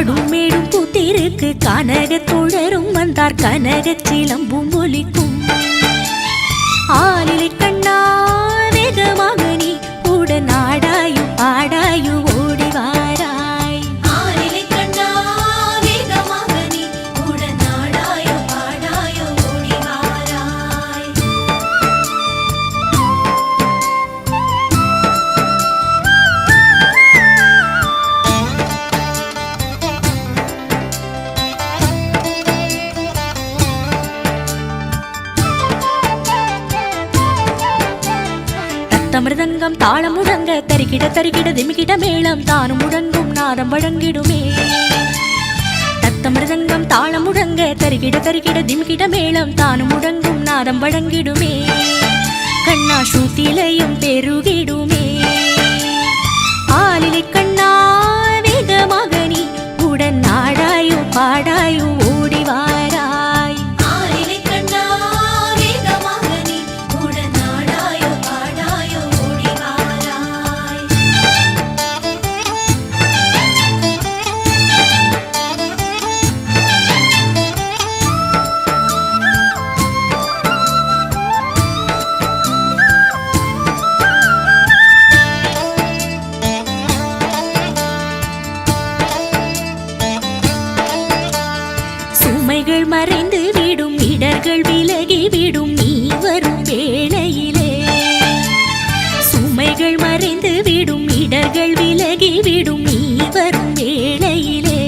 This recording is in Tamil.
காடும் மேடும் பூத்திருக்கு கனக தோழரும் வந்தார் கனகச் சிலம்பும் ஒலிக்கும் ஆலிலை கண்ணா வேகமாக நீ உடன் ஆடாயு ஆடாயு ஓடி வாராய் ஆலிலை கண்ணா வேகமாக நீ உடன் ஆடாயு ஆடாயு ஓடி வாராய் மிருதங்கம் தாளம் முழங்க தரிக்கிட தரிக்கிட திமிக்கிட மேளம் தானும் முழங்கும் நாதம் வழங்கிடுமே தத்த மிருதங்கம் தாளம் முழங்க தரிக்கிட தரிக்கிட திமிக்கிட மேளம் தானும் முழங்கும் நாதம் வழங்கிடுமே கண்ணா ஸ்ருதிலையும் பெருகிடுமே ஆலிலை கண்ணா வேகமாக நீ உடன் ஆடாயோ பாடாயோ ஓடி வாராய் ஆலிலை கண்ணா வேகமாக நீ உடன் ஆடாயோ பாடாயோ ஓடி வாராய் சுமைகள் மறைந்து விடும் இடர்கள் விலகி விடும் நீ வரும் வேளையிலே சுமைகள் மறைந்து விடும் இடர்கள் விலகி விடும் நீ வரும் வேளையிலே